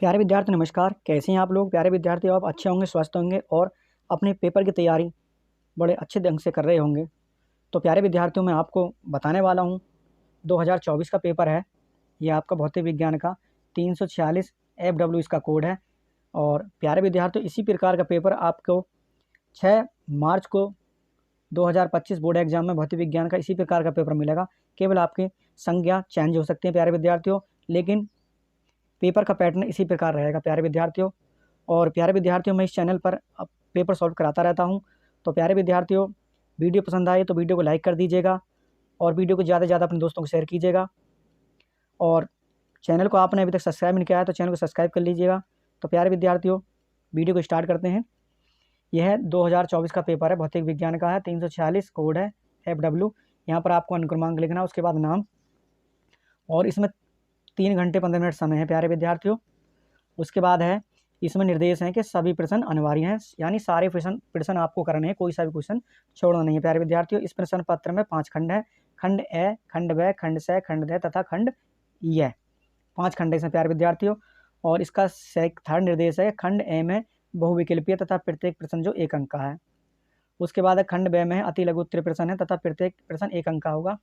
प्यारे विद्यार्थी नमस्कार। कैसे हैं आप लोग? प्यारे विद्यार्थी आप अच्छे होंगे, स्वस्थ होंगे और अपने पेपर की तैयारी बड़े अच्छे ढंग से कर रहे होंगे। तो प्यारे विद्यार्थियों मैं आपको बताने वाला हूँ 2024 का पेपर है। ये आपका भौतिक विज्ञान का 346 FW इसका कोड है। और प्यारे विद्यार्थियों इसी प्रकार का पेपर आपको 6 मार्च को 2025 बोर्ड एग्जाम में भौतिक विज्ञान का इसी प्रकार का पेपर मिलेगा। केवल आपकी संज्ञा चेंज हो सकती है प्यारे विद्यार्थियों, लेकिन पेपर का पैटर्न इसी प्रकार रहेगा प्यारे विद्यार्थियों। और प्यारे विद्यार्थियों मैं इस चैनल पर अब पेपर सॉल्व कराता रहता हूँ। तो प्यारे विद्यार्थियों वीडियो पसंद आए तो वीडियो को लाइक कर दीजिएगा और वीडियो को ज़्यादा से ज़्यादा अपने दोस्तों को शेयर कीजिएगा। और चैनल को आपने अभी तक सब्सक्राइब नहीं किया है तो चैनल को सब्सक्राइब कर लीजिएगा। तो प्यारे विद्यार्थियों वीडियो को स्टार्ट करते हैं। यह 2024 का पेपर है, भौतिक विज्ञान का है, 346 कोड है FW। यहाँ पर आपको अनुक्रमांक लिखना, उसके बाद नाम, और इसमें 3 घंटे 15 मिनट समय है प्यारे विद्यार्थियों। उसके बाद है इसमें निर्देश हैं कि सभी प्रश्न अनिवार्य हैं, यानी सारे प्रश्न आपको करने हैं, कोई सा भी क्वेश्चन छोड़ना नहीं है प्यारे विद्यार्थियों। इस प्रश्न पत्र में 5 खंड है, खंड ए, खंड ब, खंड स, खंड द तथा खंड य। 5 खंड है इसमें प्यारे विद्यार्थियों। और इसका थर्ड निर्देश है खंड ए में बहुविकल्पीय तथा प्रत्येक प्रश्न जो 1 अंक का है। उसके बाद है खंड ब में अति लघु उत्तरीय प्रश्न है तथा प्रत्येक प्रश्न 1 अंक का होगा।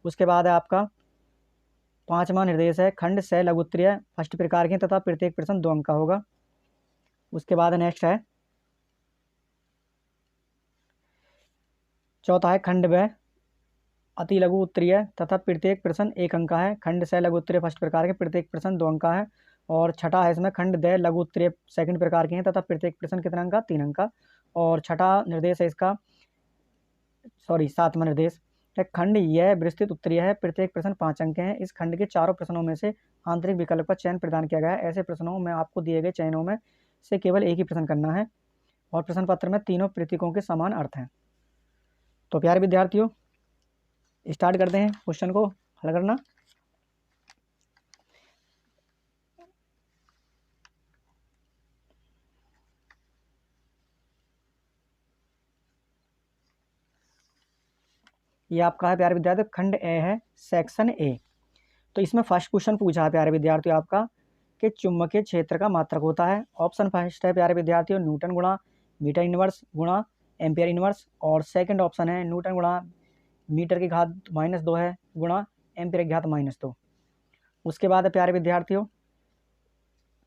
उसके बाद है आपका 5वां निर्देश है खंड स लघु उत्तरीय फर्स्ट प्रकार के तथा प्रत्येक प्रश्न 2 अंक का होगा। उसके बाद नेक्स्ट है चौथा है खंड ब अति लघु उत्तरीय तथा प्रत्येक प्रश्न 1 अंक का है। खंड स लघु उत्तरीय फर्स्ट प्रकार के प्रत्येक प्रश्न 2 अंक का है। और छठा है इसमें खंड द लघु उत्तरीय सेकंड प्रकार के हैं तथा प्रत्येक प्रश्न कितना अंक का? 3 अंक का। और छठा निर्देश है इसका, सॉरी 7वां निर्देश है खंड यह विस्तृत उत्तरीय है, प्रत्येक प्रश्न 5 अंक के हैं। इस खंड के चारों प्रश्नों में से आंतरिक विकल्प का चयन प्रदान किया गया है। ऐसे प्रश्नों में आपको दिए गए चयनों में से केवल एक ही प्रश्न करना है और प्रश्न पत्र में तीनों प्रतीकों के समान अर्थ हैं। तो प्यारे विद्यार्थियों स्टार्ट करते हैं क्वेश्चन को हल करना। ये आपका है प्यारे विद्यार्थियों खंड ए है, सेक्शन ए। तो इसमें फर्स्ट क्वेश्चन पूछा है प्यारे विद्यार्थियों आपका कि चुंबकीय क्षेत्र का मात्रक होता है। ऑप्शन फर्स्ट है प्यारे विद्यार्थियों न्यूटन गुणा मीटर इनवर्स गुणा एम्पियर इनवर्स। और सेकंड ऑप्शन है न्यूटन गुणा मीटर की घात -2 है गुणा एम्पियर की घात -2। उसके बाद है प्यारे विद्यार्थियों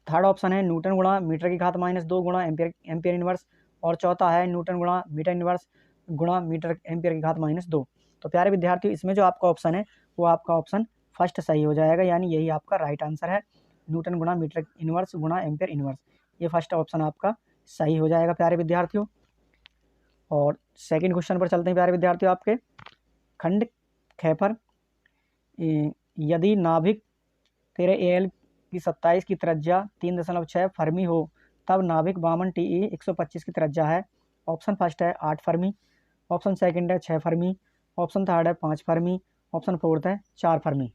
थर्ड ऑप्शन है न्यूटन गुणा मीटर की घात -2 गुणा एम्पियर इनवर्स। और चौथा है न्यूटन गुणा मीटर इनवर्स गुणा मीटर एम्पियर की घात -2। तो प्यारे विद्यार्थियों इसमें जो आपका ऑप्शन है वो आपका ऑप्शन फर्स्ट सही हो जाएगा, यानी यही आपका राइट आंसर है, न्यूटन गुणा मीटर इनवर्स गुणा एम्पियर इनवर्स। ये फर्स्ट ऑप्शन आपका सही हो जाएगा प्यारे विद्यार्थियों। और सेकंड क्वेश्चन पर चलते हैं प्यारे विद्यार्थियों आपके खंड ख पर यदि नाभिक 13 AL की 27 की त्रिज्या 3.6 फर्मी हो तब नाभिक वामन TE 125 की त्रिज्या है। ऑप्शन फर्स्ट है 8 फर्मी, ऑप्शन सेकंड है 6 फर्मी, ऑप्शन थर्ड है 5 फर्मी, ऑप्शन फोर्थ है 4 फर्मी।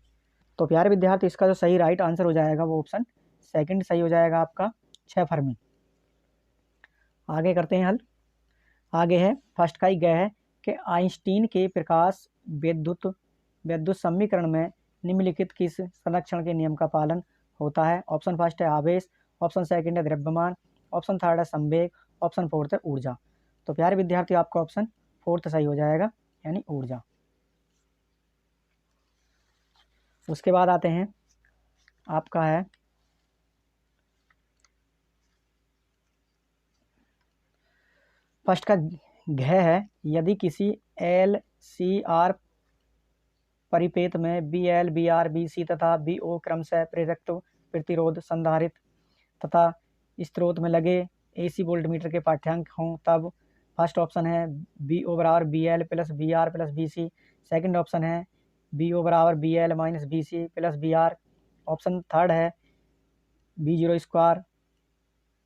तो प्यारे विद्यार्थी इसका जो सही राइट आंसर हो जाएगा वो ऑप्शन सेकंड सही हो जाएगा आपका 6 फर्मी। आगे करते हैं हल। आगे है फर्स्ट का ही गया है कि आइंस्टीन के प्रकाश विद्युत समीकरण में निम्नलिखित किस संरक्षण के नियम का पालन होता है। ऑप्शन फर्स्ट है आवेश, ऑप्शन सेकंड है द्रव्यमान, ऑप्शन थर्ड है संवेग, ऑप्शन फोर्थ है ऊर्जा। तो प्यारे विद्यार्थी आपका ऑप्शन फोर्थ सही हो जाएगा, यानी ऊर्जा। उसके बाद आते हैं आपका है फर्स्ट का घ है यदि किसी LCR परिपेत में BL, BR, BC तथा BO क्रमशः प्रेरक प्रतिरोध संधारित्र तथा स्रोत में लगे AC वोल्टमीटर के पाठ्यांक हों तब फर्स्ट ऑप्शन है BO बराबर BL plus BR plus BC। Second option है BO बराबर BL minus BC plus BR। Option third है B0 स्क्वायर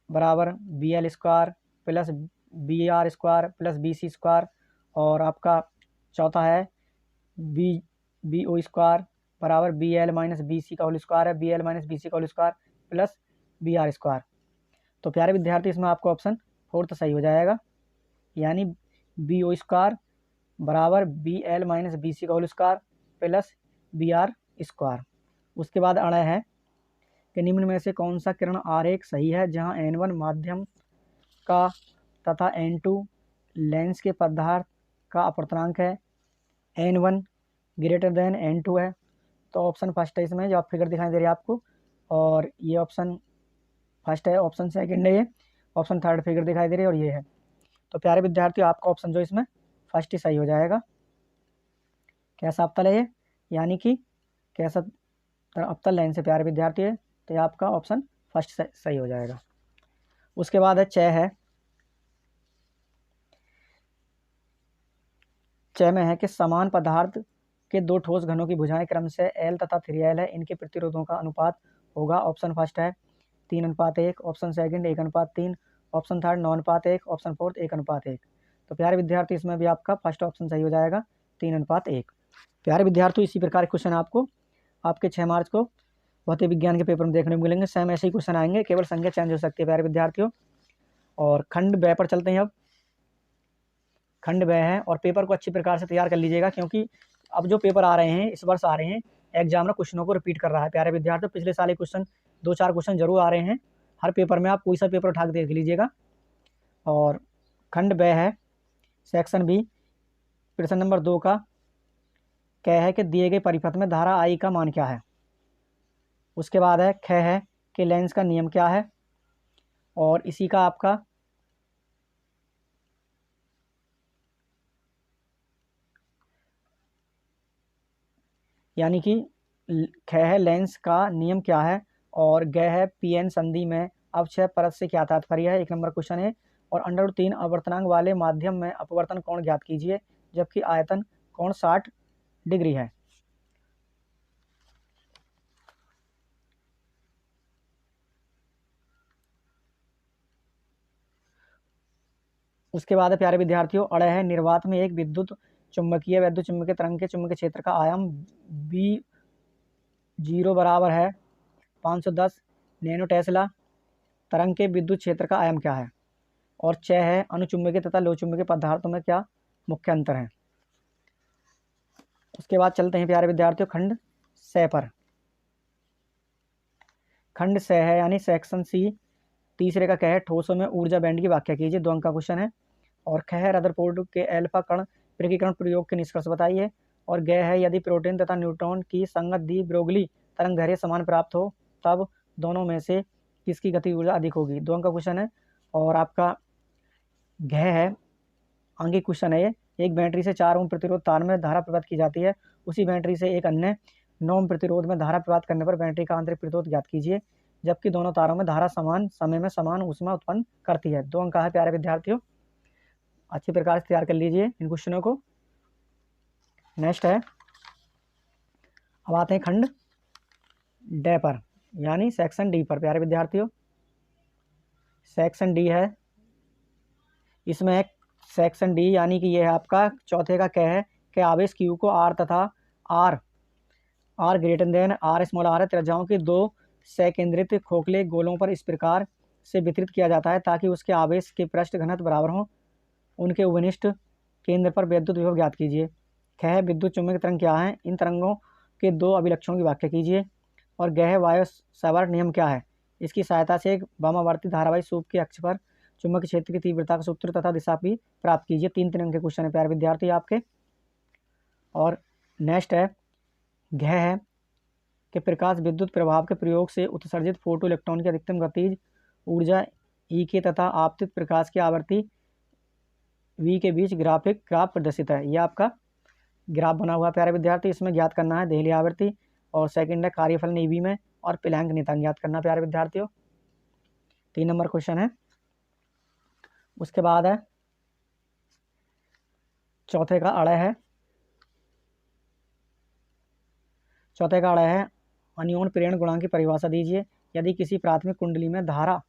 बराबर BL square plus BR square plus BC square. और आपका चौथा है BO स्क्वायर बराबर BL माइनस BC का होल स्क्वायर है, BL माइनस BC का whole square plus BR square. तो प्यारे विद्यार्थी इसमें आपका ऑप्शन फोर्थ सही हो जाएगा, यानी BO स्क्वायर बराबर BL माइनस BC का whole square plus BR square. उसके बाद अड़ा है कि निम्न में से कौन सा किरण आरेख सही है, जहां N1 माध्यम का तथा N2 लेंस के पदार्थ का अपवर्तनांक है, N1 ग्रेटर देन N2 है। तो ऑप्शन फर्स्ट है इसमें, जो आप फिगर दिखाई दे रही है आपको, और ये ऑप्शन फर्स्ट है। ऑप्शन सेकंड है ये, ऑप्शन थर्ड फिगर दिखाई दे रही है, और ये है। तो प्यारे विद्यार्थियों, आपका ऑप्शन जो इसमें फर्स्ट ही सही हो जाएगा। कैसा अवतल है ये, यानी कि कैसा अवतल लेंस से प्यारे विद्यार्थी है, तो ये आपका ऑप्शन फर्स्ट सही हो जाएगा। उसके बाद है चय है। चय में है कि समान पदार्थ के दो ठोस घनों की भुजाएं क्रम से L तथा 3L है, इनके प्रतिरोधों का अनुपात होगा। ऑप्शन फर्स्ट है 3:1, option second 1:3, option third 9:1, option fourth 1:1। तो प्यारे विद्यार्थी, इसमें भी आपका फर्स्ट ऑप्शन सही हो जाएगा, 3:1। प्यारे विद्यार्थी, इसी प्रकार के क्वेश्चन आपको आपके 6 मार्च को भौतिक विज्ञान के पेपर में देखने को मिलेंगे। सेम ऐसे ही क्वेश्चन आएंगे, केवल संख्या चेंज हो सकती है प्यारे विद्यार्थियों। और खंड ब पर चलते हैं। अब खंड ब है, और पेपर को अच्छी प्रकार से तैयार कर लीजिएगा, क्योंकि अब जो पेपर आ रहे हैं, इस वर्ष आ रहे हैं, एग्जामिनर क्वेश्चनों को रिपीट कर रहा है प्यारे विद्यार्थियों। पिछले साल क्वेश्चन 2-4 क्वेश्चन जरूर आ रहे हैं हर पेपर में, आप कोई सा पेपर उठा के देख लीजिएगा। और खंड ब है, सेक्शन बी, प्रश्न नंबर 2 का क्या है कि दिए गए परिपथ में धारा आई का मान क्या है। उसके बाद है ख है कि लेंस का नियम क्या है, और इसी का आपका यानी कि ख है लेंस का नियम क्या है, और ग है पीएन संधि में अवक्षय परत से क्या तात्पर्य है, 1 नंबर क्वेश्चन है। और √3 अपवर्तनांक वाले माध्यम में अपवर्तन कोण ज्ञात कीजिए, जबकि आयतन कोण 60 डिग्री है। उसके बाद है प्यारे विद्यार्थियों, अड़ है, निर्वात में एक विद्युत चुंबकीय तरंग के चुंबकीय क्षेत्र का आयाम B0 बराबर है 510 नैनो टेस्ला। तरंग के विद्युत क्षेत्र का आयाम क्या है। और च है, अनुचुंबकीय तथा लोचुंबकीय पदार्थों में क्या मुख्य अंतर है। उसके बाद चलते हैं प्यारे विद्यार्थियों खंड स पर। खंड स है, यानी सेक्शन सी, तीसरे का क्या है, ठोसों में ऊर्जा बैंड की व्याख्या कीजिए, 2 अंक का क्वेश्चन है। और ख है, रदरफोर्ड के अल्फा कण पृथक्करण प्रयोग के निष्कर्ष बताइए। और ग है, यदि प्रोटॉन तथा न्यूट्रॉन की संगत दी ब्रोगली तरंग दैर्घ्य समान प्राप्त हो, तब दोनों में से किसकी गति ऊर्जा अधिक होगी, 2 अंक का क्वेश्चन है। और आपका घ है, आंगिक क्वेश्चन है ये, एक बैटरी से 4 ओम प्रतिरोध तार में धारा प्रवाहित की जाती है, उसी बैटरी से एक अन्य 9 ओम प्रतिरोध में धारा प्रवाहित करने पर बैटरी का आंतरिक प्रतिरोध ज्ञात कीजिए, जबकि दोनों तारों में धारा समान समय में समान ऊष्मा उत्पन्न करती है। 2 अंक का है प्यारे विद्यार्थियों, अच्छी प्रकार से तैयार कर लीजिए इन क्वेश्चनों को। नेक्स्ट है, अब आते हैं खंड ड पर, यानी सेक्शन डी पर प्यारे विद्यार्थियों। सेक्शन डी है, इसमें एक सेक्शन डी, यानी कि यह है आपका चौथे का क्या है कि आवेश क्यू को आर तथा R greater than r small r त्रिज्याओं के 2 सकेंद्रित खोखले गोलों पर इस प्रकार से वितरित किया जाता है ताकि उसके आवेश के पृष्ठ घनत्व बराबर हों। उनके उभनिष्ठ केंद्र पर विद्युत विभव ज्ञात कीजिए। ख विद्युत चुंबकीय तरंग क्या है, इन तरंगों के 2 अभिलक्षणों की व्याख्या कीजिए। और गह वायु सावर्त नियम क्या है, इसकी सहायता से एक वामावर्ती धारावाही सूप के अक्ष पर चुंबकीय क्षेत्र की तीव्रता का सूत्र तथा दिशा भी प्राप्त कीजिए। 3 अंक के क्वेश्चन है प्यारे विद्यार्थी आपके। और नेक्स्ट है, घ है कि प्रकाश विद्युत प्रभाव के प्रयोग से उत्सर्जित फोटो इलेक्ट्रॉन की अधिकतम गतिज ऊर्जा ई के तथा आपतित प्रकाश की आवृत्ति वी के बीच ग्राफ प्रदर्शित है। यह आपका ग्राफ बना हुआ प्यारे विद्यार्थी, इसमें ज्ञात करना है देहली आवृत्ति, और सेकंड है कार्यफल ईवी में, और प्लैंक नियतांक ज्ञात करना प्यारे विद्यार्थियों। 3 नंबर क्वेश्चन है। उसके बाद है चौथे का अड़ है, चौथे का अड़ है, अनियोन प्रेरण गुणांक की परिभाषा दीजिए। यदि किसी प्राथमिक कुंडली में धारा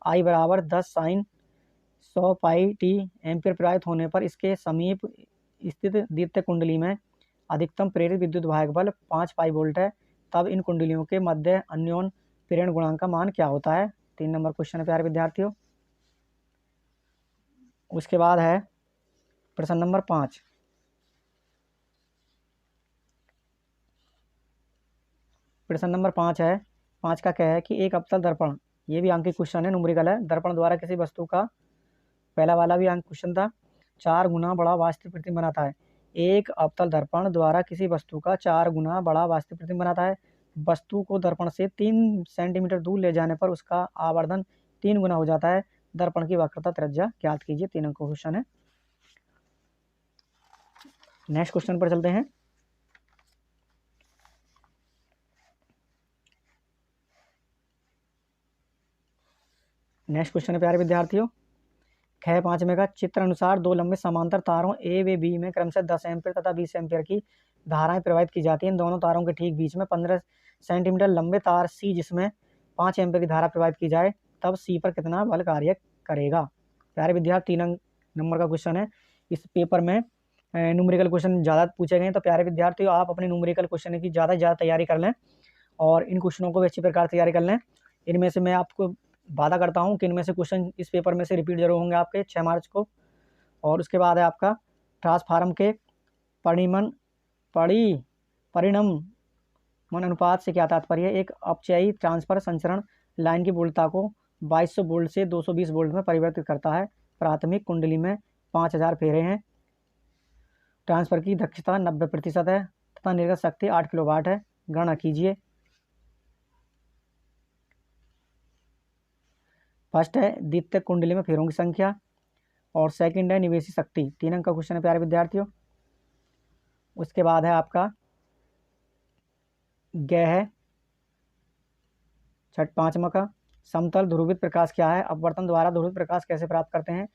I बराबर 10 साइन 100 पाई टी एम्पियर प्रवाहित होने पर इसके समीप स्थित द्वितीय कुंडली में अधिकतम प्रेरित विद्युत वाहक बल 5 पाई वोल्ट है, तब इन कुंडलियों के मध्य अन्योन प्रेरण गुणांक का मान क्या होता है। 3 नंबर क्वेश्चन है प्यारे विद्यार्थियों। उसके बाद है प्रश्न नंबर 5। प्रश्न नंबर 5 है 5 का क्या है कि एक अवतल दर्पण, ये भी अंकित क्वेश्चन है, न्यूमेरिकल है। दर्पण द्वारा किसी वस्तु का, पहला वाला भी अंक क्वेश्चन था, 4 गुना बड़ा वास्तविक प्रतिबिंब बनाता है। एक अवतल दर्पण द्वारा किसी वस्तु का 4 गुना बड़ा वास्तविक प्रतिबिंब बनाता है। वस्तु को दर्पण से 3 सेंटीमीटर दूर ले जाने पर उसका आवर्धन 3 गुना हो जाता है। दर्पण की वक्रता त्रिज्या ज्ञात कीजिए। 3 अंक का क्वेश्चन है। नेक्स्ट क्वेश्चन पर चलते हैं। नेक्स्ट क्वेश्चन है प्यारे विद्यार्थियों, ख 5 में का चित्र अनुसार दो लंबे समांतर तारों ए व बी में क्रमशः 10 एम्पीयर तथा 20 एम्पीयर की धाराएं प्रवाहित की जाती हैं। इन दोनों तारों के ठीक बीच में 15 सेंटीमीटर लंबे तार सी जिसमें 5 एम्पीयर की धारा प्रवाहित की जाए, तब सी पर कितना बल कार्य करेगा। प्यारे विद्यार्थी 3 नंबर का क्वेश्चन है। इस पेपर में न्यूमेरिकल क्वेश्चन ज़्यादा पूछे गए हैं, तो प्यारे विद्यार्थियों आप अपने न्यूमेरिकल क्वेश्चन की ज़्यादा से ज़्यादा तैयारी कर लें और इन क्वेश्चनों को भी अच्छी प्रकार तैयारी कर लें। इनमें से मैं आपको वादा करता हूँ कि इनमें से क्वेश्चन इस पेपर में से रिपीट जरूर होंगे आपके 6 मार्च को। और उसके बाद है आपका ट्रांसफार्म के परिणमन अनुपात से क्या तात्पर्य है। एक अपचयी ट्रांसफर संचरण लाइन की वोल्टता को 2200 वोल्ट से 220 वोल्ट में परिवर्तित करता है। प्राथमिक कुंडली में 5000 फेरे हैं। ट्रांसफर की दक्षता 90% है तथा निर्गत शक्ति 8 किलोवाट है। गणना कीजिए। फर्स्ट है द्वितीय कुंडली में फेरों की संख्या और सेकंड है निवेशी शक्ति। 3 अंक का क्वेश्चन है प्यारे विद्यार्थियों। उसके बाद है आपका गह 5वां का समतल ध्रुवित प्रकाश क्या है। अपवर्तन द्वारा ध्रुवित प्रकाश कैसे प्राप्त करते हैं।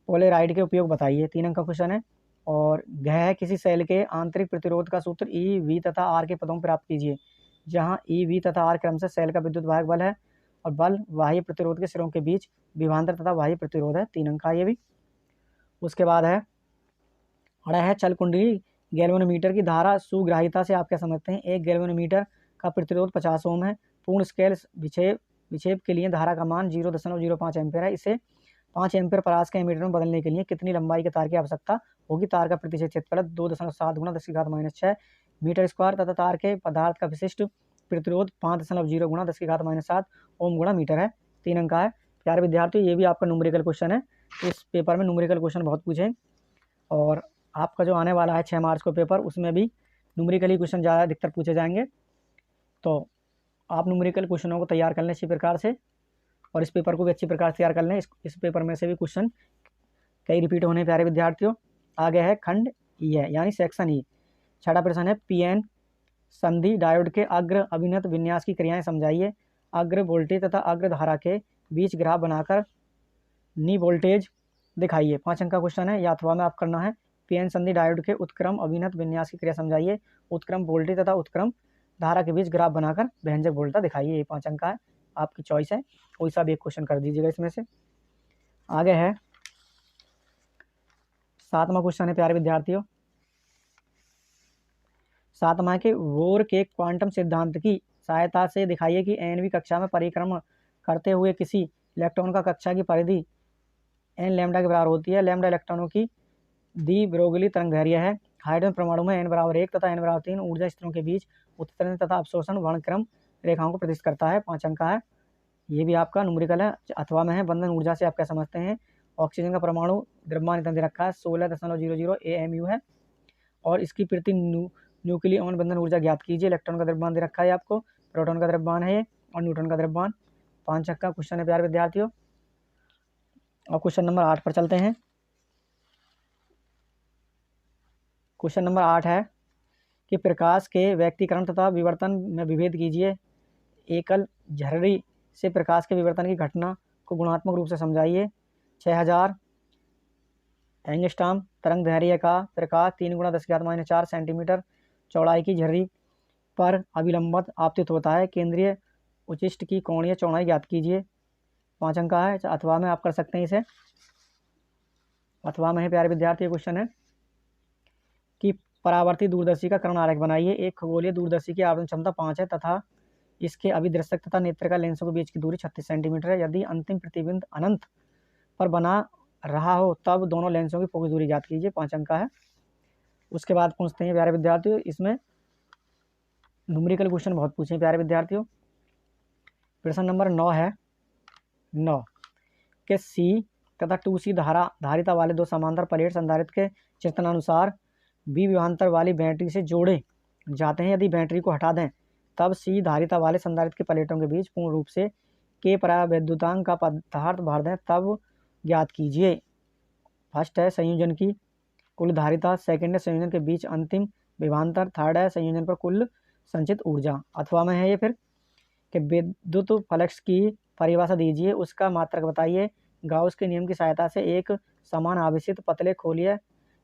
पोलेराइड के उपयोग बताइए। 3 अंक का क्वेश्चन है। और गह किसी सेल के आंतरिक प्रतिरोध का सूत्र ई वी तथा आर के पदों में प्राप्त कीजिए, जहां ई वी तथा आर क्रमशः सेल का विद्युत वाहक बल है और बल बाह्य प्रतिरोध के सिरों के बीच विभवांतर तथा बाह्य प्रतिरोध है। 3 अंक का ये भी। उसके बाद है अड़ा है चल कुंडली गैल्वेनोमीटर की धारा सुग्राहिता से आप क्या समझते हैं। एक गैल्वेनोमीटर का प्रतिरोध 50 ओम है। पूर्ण स्केल विक्षेप के लिए धारा का मान 0.05 एम्पीयर है। इसे 5 एम्पीयर परास के एमीटर में बदलने के लिए कितनी लंबाई के तार की आवश्यकता होगी। तार का प्रतिच्छेद क्षेत्रफल 2.7 गुना 10⁻⁻6 मीटर स्क्वायर तथा तार के पदार्थ का विशिष्ट प्रतिरोध 5.0 गुना 10⁻7 ओम गुणा मीटर है। 3 अंक का है। प्यारे विद्यार्थी ये भी आपका न्यूमेरिकल क्वेश्चन है। इस पेपर में न्यूमेरिकल क्वेश्चन बहुत पूछे और आपका जो आने वाला है 6 मार्च को पेपर, उसमें भी न्यूमेरिकली क्वेश्चन ज़्यादा अधिकतर पूछे जाएंगे। तो आप न्यूमेरिकल क्वेश्चनों को तैयार कर लें अच्छी प्रकार से और इस पेपर को भी अच्छी प्रकार से तैयार कर लें। इस पेपर में से भी क्वेश्चन कई रिपीट होने प्यारे विद्यार्थियों। आगे है खंड ई है यानी सेक्शन ई। 6वां प्रश्न है पीएन संधि डायोड के अग्र अभिन्नत विन्यास की क्रियाएं समझाइए। अग्र वोल्टेज तथा अग्र धारा के बीच ग्राफ बनाकर नी वोल्टेज दिखाइए। 5 अंक का क्वेश्चन है। या अथवा में आप करना है पीएन संधि डायोड के उत्क्रम अभिन्नत विन्यास की क्रिया समझाइए। उत्क्रम वोल्टेज तथा उत्क्रम धारा के बीच ग्राफ बनाकर व्यंजक वोल्टता दिखाइए। ये 5 अंक का है, आपकी चॉइस है, कोई सा भी एक क्वेश्चन कर दीजिएगा इसमें से। आगे है 7वां क्वेश्चन है प्यारे विद्यार्थियों। 7वां के बोर के क्वांटम सिद्धांत की सहायता से दिखाइए कि एनवी कक्षा में परिक्रमण करते हुए किसी इलेक्ट्रॉन का कक्षा की परिधि एन लैम्डा के बराबर होती है। लैम्डा इलेक्ट्रॉनों की दी ब्रोगली तरंग दैर्घ्य है। हाइड्रोजन परमाणु में n बराबर 1 तथा n बराबर 3 ऊर्जा स्तरों के बीच उत्सर्जन तथा अवशोषण वर्णक्रम रेखाओं को प्रदर्शित करता है। 5 अंक का है। ये भी आपका न्यूमेरिकल है। अथवा में है बंधन ऊर्जा से आप क्या समझते हैं। ऑक्सीजन का परमाणु द्रव्यमान इतना दे रखा है 16.00 AMU है और इसकी प्रति न्यूक्लियन बंधन ऊर्जा ज्ञात कीजिए। इलेक्ट्रॉन का द्रव्यमान दे रखा है आपको, प्रोटॉन का द्रव्यमान है और न्यूट्रॉन का द्रव्यमान। 5 अंक का क्वेश्चन है प्यारे विद्यार्थियों। और क्वेश्चन नंबर 8 पर चलते हैं। क्वेश्चन नंबर 8 है कि प्रकाश के व्यक्तीकरण तथा विवर्तन में विभेद कीजिए। एकल झर्री से प्रकाश के विवर्तन की घटना को गुणात्मक रूप से समझाइए। 6000 एंगस्ट्रॉम तरंग दैर्घ्य का प्रकाश 3 गुना 10⁻⁴ सेंटीमीटर चौड़ाई की झर्री पर अभिलंबत आपतित होता है। केंद्रीय उचिष्ट की कोणीय चौड़ाई ज्ञात कीजिए। 5 अंक का है। अथवा में आप कर सकते हैं इसे। अथवा में है प्यारे विद्यार्थी क्वेश्चन है कि परावर्ती दूरदर्शी का कर्ण आरेख बनाइए। एक खगोलीय दूरदर्शी की आवर्धन क्षमता 5 है तथा इसके अभिदर्शक तथा नेत्र का लेंसों के बीच की दूरी 36 सेंटीमीटर है। यदि अंतिम प्रतिबिंब अनंत पर बना रहा हो तब दोनों लेंसों की फोकस दूरी ज्ञात कीजिए। 5 अंक का है। उसके बाद पूछते हैं प्यारे विद्यार्थियों, इसमें न्यूमेरिकल क्वेश्चन बहुत पूछे प्यारे विद्यार्थियों। प्रश्न नंबर 9 है 9 के सी तथा 2C धारिता वाले दो समांतर प्लेट संधारित्र के चित्रानुसार बी विभवांतर वाली बैटरी से जोड़े जाते हैं। यदि बैटरी को हटा दें तब सी धारिता वाले संधारित्र के प्लेटों के बीच पूर्ण रूप से के परावैद्युतांक का पदार्थ भर दें तब ज्ञात कीजिए। फर्स्ट है संयोजन की कुल धारिता, सेकंड है संयोजन के बीच अंतिम विभवांतर, थर्ड है संयोजन पर कुल संचित ऊर्जा। अथवा में है ये फिर कि विद्युत फ्लक्स की परिभाषा दीजिए, उसका मात्रक बताइए। गाउस के नियम की सहायता से एक समान आवेशित पतले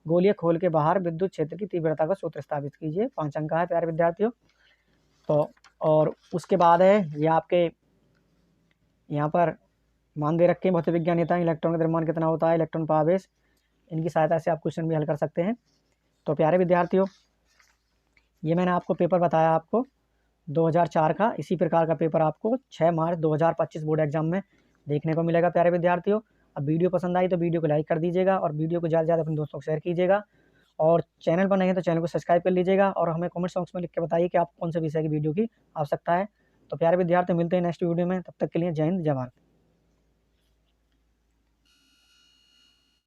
गोलीय खोल के बाहर विद्युत क्षेत्र की तीव्रता का सूत्र स्थापित कीजिए। 5 अंक का है प्यारे विद्यार्थियों। तो और उसके बाद है ये आपके यहाँ पर मान दे रखे हैं भौतिक विज्ञान नेता, इलेक्ट्रॉन का द्रव्यमान कितना होता है, इलेक्ट्रॉन का आवेश, इनकी सहायता से आप क्वेश्चन भी हल कर सकते हैं। तो प्यारे विद्यार्थियों ये मैंने आपको पेपर बताया आपको 2004 का, इसी प्रकार का पेपर आपको 6 मार्च 2025 बोर्ड एग्जाम में देखने को मिलेगा प्यारे विद्यार्थियों। अब वीडियो पसंद आई तो वीडियो को लाइक कर दीजिएगा और वीडियो को ज़्यादा से ज़्यादा अपने दोस्तों को शेयर कीजिएगा और चैनल पर नहीं है तो चैनल को सब्सक्राइब कर लीजिएगा और हमें कमेंट बॉक्स में लिख के बताइए कि आप कौन से विषय की वीडियो की आवश्यकता है। तो प्यारे विद्यार्थी मिलते हैं नेक्स्ट वीडियो में, तब तक के लिए जय हिंद जय भारत।